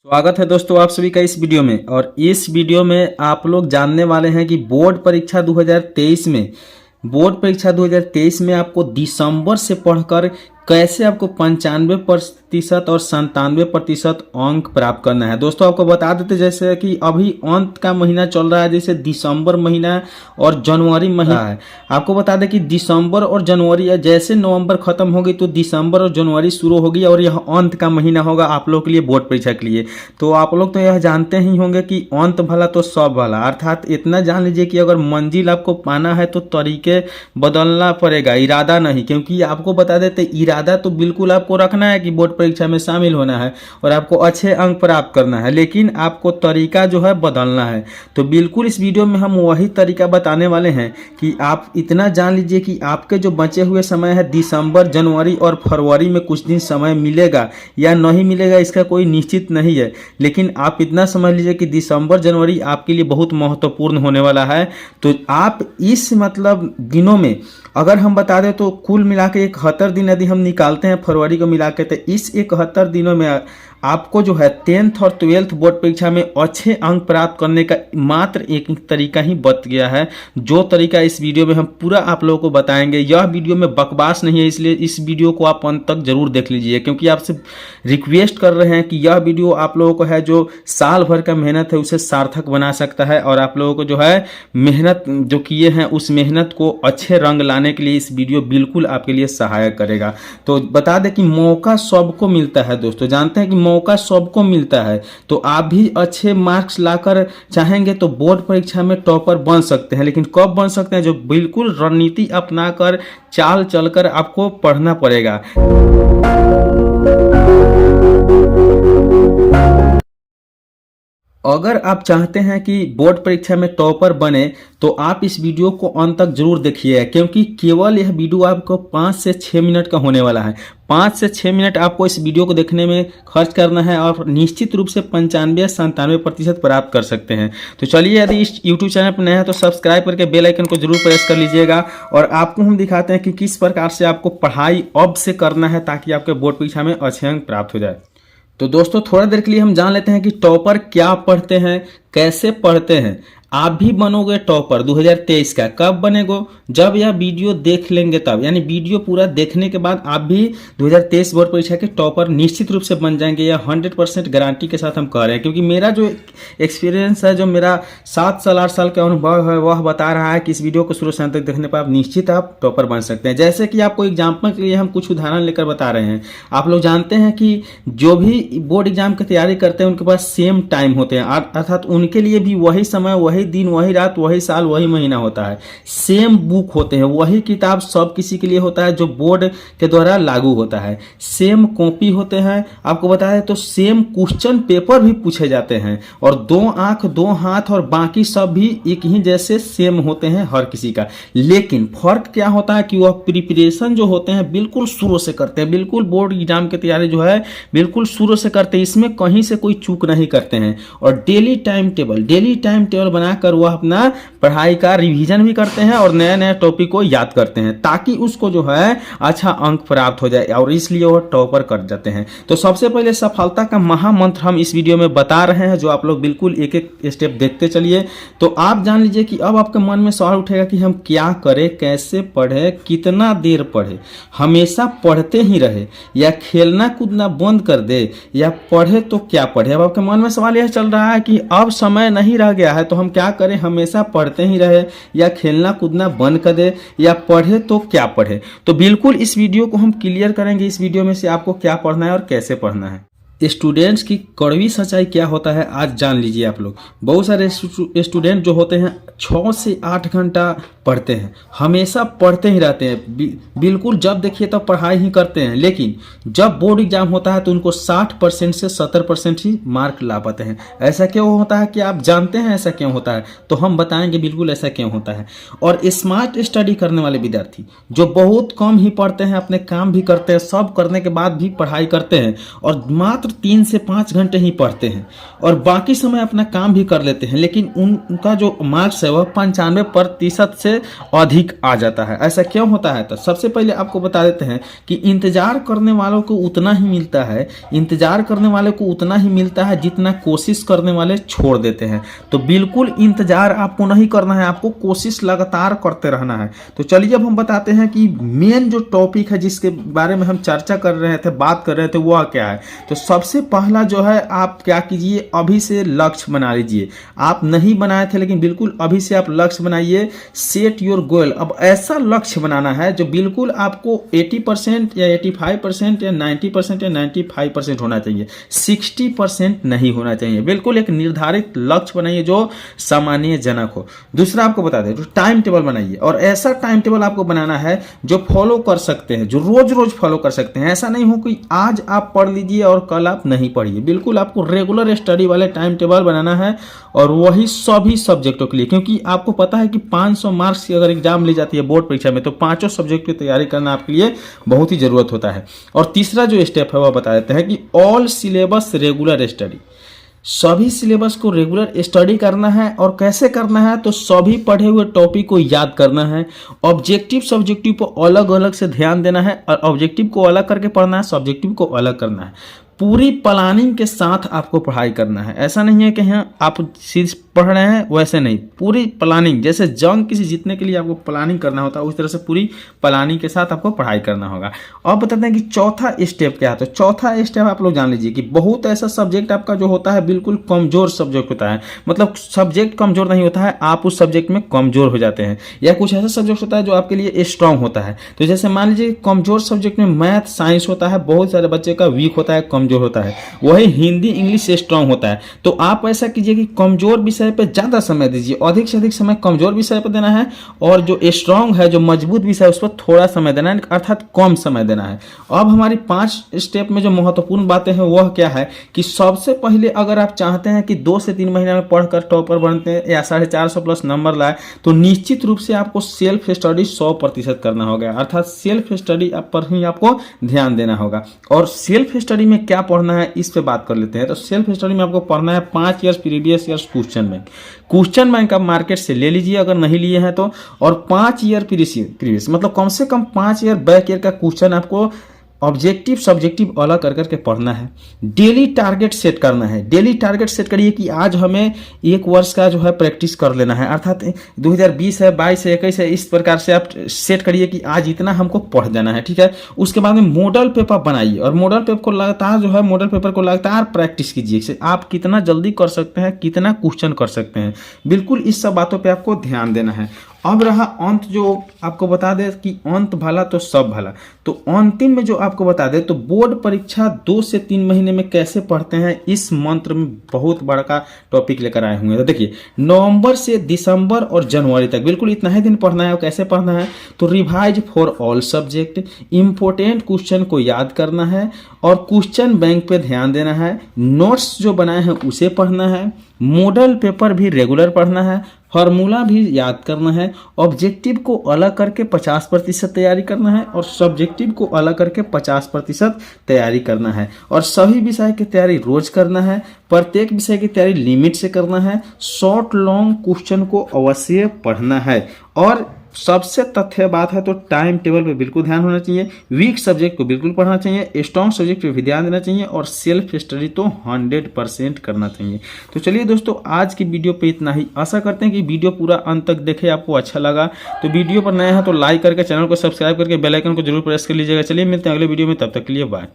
स्वागत है दोस्तों आप सभी का इस वीडियो में। और इस वीडियो में आप लोग जानने वाले हैं कि बोर्ड परीक्षा 2023 में आपको दिसंबर से पढ़कर कैसे आपको 95% और 97% अंक प्राप्त करना है। दोस्तों आपको बता देते जैसे कि अभी अंत का महीना चल रहा है, जैसे दिसंबर महीना और जनवरी महीना है। आपको बता दें कि दिसंबर और जनवरी जैसे नवंबर खत्म होगी तो दिसंबर और जनवरी शुरू होगी और यह अंत का महीना होगा आप लोग के लिए बोर्ड परीक्षा के लिए। तो आप लोग तो यह जानते ही होंगे कि अंत भला तो सब भला, अर्थात इतना जान लीजिए कि अगर मंजिल आपको पाना है तो तरीके बदलना पड़ेगा, इरादा नहीं। क्योंकि आपको बता देते इरादा तो बिल्कुल आपको रखना है कि बोर्ड परीक्षा में शामिल होना है और आपको अच्छे अंक प्राप्त करना है, लेकिन आपको तरीका जो है बदलना है। तो बिल्कुल इस वीडियो में हम वही तरीका बताने वाले हैं कि आप इतना जान लीजिए कि आपके जो बचे हुए समय है दिसंबर, जनवरी और फरवरी में कुछ दिन समय मिलेगा या नहीं मिलेगा इसका कोई निश्चित नहीं है, लेकिन आप इतना समझ लीजिए कि दिसंबर जनवरी आपके लिए बहुत महत्वपूर्ण होने वाला है। तो आप इस दिनों में अगर हम बता दें तो कुल मिला के 71 दिन यदि हम निकालते हैं फरवरी को मिला के, तो इस 71 दिनों में आपको जो है 10th और 12th बोर्ड परीक्षा में अच्छे अंक प्राप्त करने का मात्र एक तरीका ही बच गया है, जो तरीका इस वीडियो में हम पूरा आप लोगों को बताएंगे। यह वीडियो में बकवास नहीं है, इसलिए इस वीडियो को आप अंत तक जरूर देख लीजिए, क्योंकि आपसे रिक्वेस्ट कर रहे हैं कि यह वीडियो आप लोगों को है जो साल भर का मेहनत है उसे सार्थक बना सकता है और आप लोगों को जो है मेहनत जो किए हैं उस मेहनत को अच्छे रंग लाने के लिए इस वीडियो बिल्कुल आपके लिए सहायक करेगा। तो बता दें कि मौका सबको मिलता है दोस्तों, जानते हैं कि मौका सबको मिलता है। तो आप भी अच्छे मार्क्स लाकर चाहेंगे तो बोर्ड परीक्षा में टॉपर बन सकते हैं, लेकिन कब बन सकते हैं? जो बिल्कुल रणनीति अपनाकर चाल चलकर आपको पढ़ना पड़ेगा। अगर आप चाहते हैं कि बोर्ड परीक्षा में टॉपर बने तो आप इस वीडियो को अंत तक जरूर देखिए, क्योंकि केवल यह वीडियो आपको 5 से 6 मिनट का होने वाला है। 5 से 6 मिनट आपको इस वीडियो को देखने में खर्च करना है और निश्चित रूप से 95-97% प्राप्त कर सकते हैं। तो चलिए, यदि इस यूट्यूब चैनल पर नया है तो सब्सक्राइब करके बेल आइकन को जरूर प्रेस कर लीजिएगा। और आपको हम दिखाते हैं कि किस प्रकार से आपको पढ़ाई अब से करना है ताकि आपके बोर्ड परीक्षा में अच्छे अंक प्राप्त हो जाए। तो दोस्तों थोड़ा देर के लिए हम जान लेते हैं कि टॉपर क्या पढ़ते हैं, कैसे पढ़ते हैं। आप भी बनोगे टॉपर 2023 का। कब बनेगो? जब यह वीडियो देख लेंगे तब, यानी वीडियो पूरा देखने के बाद आप भी 2023 बोर्ड परीक्षा के टॉपर निश्चित रूप से बन जाएंगे। यह 100% गारंटी के साथ हम कह रहे हैं, क्योंकि मेरा जो एक्सपीरियंस है, जो मेरा 7 साल 8 साल का अनुभव है, वह बता रहा है कि इस वीडियो को शुरू से अंत तक देखने पर आप निश्चित आप टॉपर बन सकते हैं। जैसे कि आपको एग्जाम्पल के लिए हम कुछ उदाहरण लेकर बता रहे हैं। आप लोग जानते हैं कि जो भी बोर्ड एग्जाम की तैयारी करते हैं उनके पास सेम टाइम होते हैं, अर्थात उनके लिए भी वही समय, वही दिन, वही रात, वही साल, वही महीना होता है। सेम बुक होते हैं, वही किताब सब किसी के लिए होता है जो बोर्ड के द्वारा लागू होता है। सेम कॉपी होते हैं, आपको बताया तो सेम क्वेश्चन पेपर भी पूछे जाते हैं, और 2 आंख 2 हाथ और बाकी सब भी एक ही जैसे सेम होते हैं हर किसी का। लेकिन फर्क क्या होता है कि वह प्रिपरेशन जो होते हैं बिल्कुल शुरू से करते हैं, बिल्कुल बोर्ड एग्जाम की तैयारी जो है बिल्कुल शुरू से करते हैं, इसमें कहीं से कोई चूक नहीं करते हैं। और डेली टाइम टेबल बनाकर वह अपना पढ़ाई का रिवीजन भी करते हैं और नया नया टॉपिक को याद करते हैं, ताकि उसको जो है अच्छा अंक प्राप्त हो जाए, और इसलिए वह टॉपर कर जाते हैं। तो सबसे पहले सफलता का महामंत्र हम इस वीडियो में बता रहे हैं, जो आप लोग बिल्कुल एक एक स्टेप देखते चलिए। तो आप जान लीजिए कि अब आपके मन में सवाल उठेगा कि हम क्या करें, कैसे पढ़े, कितना देर पढ़े, हमेशा पढ़ते ही रहे या खेलना कूदना बंद कर दे, या पढ़े तो क्या पढ़े। अब आपके मन में सवाल यह चल रहा है कि अब समय नहीं रह गया है तो हम क्या करें, हमेशा पढ़ते ही रहे या खेलना कूदना बंद कर दे, या पढ़े तो क्या पढ़े। तो बिल्कुल इस वीडियो को हम क्लियर करेंगे, इस वीडियो में से आपको क्या पढ़ना है और कैसे पढ़ना है। स्टूडेंट्स की कड़वी सच्चाई क्या होता है आज जान लीजिए आप लोग। बहुत सारे स्टूडेंट जो होते हैं 6 से 8 घंटा पढ़ते हैं, हमेशा पढ़ते ही रहते हैं, बिल्कुल जब देखिए तब पढ़ाई ही करते हैं, लेकिन जब बोर्ड एग्जाम होता है तो उनको 60% से 70% ही मार्क ला पाते हैं। ऐसा क्यों होता है कि आप जानते हैं ऐसा क्यों होता है? तो हम बताएंगे बिल्कुल ऐसा क्यों होता है। और स्मार्ट स्टडी करने वाले विद्यार्थी जो बहुत कम ही पढ़ते हैं, अपने काम भी करते हैं, सब करने के बाद भी पढ़ाई करते हैं, और मात्र मात्र 3 से 5 घंटे ही पढ़ते हैं और बाकी समय अपना काम भी कर लेते हैं, लेकिन उनका जो मार्क्स है वह 95% से अधिक आ जाता है। ऐसा क्यों होता है? तो सबसे पहले आपको बता देते हैं कि इंतजार करने वालों को उतना ही मिलता है, इंतजार करने वाले को उतना ही मिलता है जितना कोशिश करने वाले छोड़ देते हैं। तो बिल्कुल इंतजार आपको नहीं करना है, आपको कोशिश लगातार करते रहना है। तो चलिए अब हम बताते हैं कि मेन जो टॉपिक है जिसके बारे में हम चर्चा कर रहे थे, बात कर रहे थे, वह क्या है। तो सबसे पहला जो है, आप क्या कीजिए, अभी से लक्ष्य बना लीजिए। आप नहीं बनाए थे लेकिन बिल्कुल अभी से आप लक्ष्य बनाइए। Set your goal. अब ऐसा लक्ष्य बनाना है जो बिल्कुल आपको 80% या 85% या 90% या 95% होना चाहिए, 60% नहीं होना चाहिए। बिल्कुल एक निर्धारित लक्ष्य बनाइए जो सामान्यजनक हो। दूसरा आपको बता दें, टाइम टेबल बनाइए और ऐसा टाइम टेबल आपको बनाना है जो फॉलो कर सकते हैं, जो रोज रोज फॉलो कर सकते हैं। ऐसा नहीं हो कि आज आप पढ़ लीजिए और कल आप नहीं पढ़िए। बिल्कुल आपको रेगुलर स्टडी वाले टाइम टेबल बनाना है और वही सभी सब्जेक्टों के लिए, क्योंकि आपको पता है कि 500 मार्क्स की अगर एग्जाम ली जाती है बोर्ड परीक्षा में, तो 5 सब्जेक्ट की तैयारी करना आपके लिए बहुत ही जरूरत होता है। और तीसरा जो स्टेप है वह बता देते हैं कि ऑल सिलेबस रेगुलर स्टडी। सभी सिलेबस को रेगुलर स्टडी करना है। और कैसे करना है? तो सभी पढ़े हुए टॉपिक को याद करना है। ऑब्जेक्टिव सब्जेक्टिव पर अलग अलग से ध्यान देना है और ऑब्जेक्टिव को अलग करके पढ़ना है, सब्जेक्टिव को अलग करना है। पूरी प्लानिंग के साथ आपको पढ़ाई करना है। ऐसा नहीं है कि हाँ आप सीधे पढ़ रहे हैं, वैसे नहीं। पूरी प्लानिंग, जैसे जंग किसी जीतने के लिए आपको प्लानिंग करना होता है, उस तरह से पूरी प्लानिंग के साथ आपको पढ़ाई करना होगा। और बताते हैं कि चौथा स्टेप क्या है। तो चौथा स्टेप आप लोग जान लीजिए कि बहुत ऐसा सब्जेक्ट आपका जो होता है बिल्कुल कमजोर सब्जेक्ट होता है। मतलब सब्जेक्ट कमजोर नहीं होता है, आप उस सब्जेक्ट में कमजोर हो जाते हैं। या कुछ ऐसा सब्जेक्ट होता है जो आपके लिए स्ट्रांग होता है। तो जैसे मान लीजिए कमजोर सब्जेक्ट में मैथ साइंस होता है, बहुत सारे बच्चे का वीक होता है, कमजोर होता है। वही हिंदी इंग्लिश स्ट्रांग होता है। तो आप ऐसा कीजिए कि कमजोर विषय पे ज्यादा समय दीजिए, अधिक से अधिक समय कमजोर विषय पर देना है और जो स्ट्रांग है, जो मजबूत विषय है, उस पर थोड़ा समय देना है, अर्थात कम समय देना है। अब हमारी 5 स्टेप में जो महत्वपूर्ण बातें हैं वह क्या है कि सबसे पहले अगर आप चाहते हैं कि 2 से 3 महीने में पढ़कर टॉपर बनते हैं या 450 प्लस नंबर लाए, तो निश्चित रूप से आपको सेल्फ स्टडी 100% करना होगा। अर्थात सेल्फ स्टडी पर ही आपको ध्यान देना होगा। और सेल्फ स्टडी में क्या पढ़ना है इस पे बात कर लेते हैं। तो सेल्फ स्टडी में आपको पढ़ना है 5 years previous years question bank. Question bank आप मार्केट से ले लीजिए अगर नहीं लिए हैं तो। और 5 ईयर प्रीवियस मतलब कम से कम 5 ईयर बैक ईयर का क्वेश्चन आपको ऑब्जेक्टिव सब्जेक्टिव अलग कर करके पढ़ना है। डेली टारगेट सेट करना है। डेली टारगेट सेट करिए कि आज हमें 1 वर्ष का जो है प्रैक्टिस कर लेना है, अर्थात 2020 है, 22 है, 21 है, इस प्रकार से आप सेट करिए कि आज इतना हमको पढ़ देना है। ठीक है। उसके बाद में मॉडल पेपर बनाइए और मॉडल पेपर को लगातार जो है मॉडल पेपर को लगातार प्रैक्टिस कीजिए। आप कितना जल्दी कर सकते हैं, कितना क्वेश्चन कर सकते हैं, बिल्कुल इस सब बातों पर आपको ध्यान देना है। अब रहा अंत, जो आपको बता दे कि अंत भला तो सब भला। तो अंतिम में जो आपको बता दे, तो बोर्ड परीक्षा 2 से 3 महीने में कैसे पढ़ते हैं, इस मंत्र में बहुत बड़ा का टॉपिक लेकर आए हुए हैं। तो देखिए, नवंबर से दिसंबर और जनवरी तक बिल्कुल इतना ही दिन पढ़ना है। और कैसे पढ़ना है? तो revise for all subject, important question को याद करना है और क्वेश्चन बैंक पे ध्यान देना है। नोट्स जो बनाए हैं उसे पढ़ना है। मॉडल पेपर भी रेगुलर पढ़ना है। फार्मूला भी याद करना है। ऑब्जेक्टिव को अलग करके 50% तैयारी करना है और सब्जेक्टिव को अलग करके 50% तैयारी करना है। और सभी विषय की तैयारी रोज करना है। प्रत्येक विषय की तैयारी लिमिट से करना है। शॉर्ट लॉन्ग क्वेश्चन को अवश्य पढ़ना है। और सबसे तथ्य बात है तो टाइम टेबल पे बिल्कुल ध्यान होना चाहिए। वीक सब्जेक्ट को बिल्कुल पढ़ना चाहिए, स्ट्रॉन्ग सब्जेक्ट पे भी ध्यान देना चाहिए और सेल्फ स्टडी तो 100% करना चाहिए। तो चलिए दोस्तों, आज की वीडियो पे इतना ही। आशा करते हैं कि वीडियो पूरा अंत तक देखे, आपको अच्छा लगा। तो वीडियो पर नया है तो लाइक करके चैनल को सब्सक्राइब करके बेल आइकन को जरूर प्रेस कर लीजिएगा। चलिए मिलते हैं अगले वीडियो में, तब तक के लिए बाय।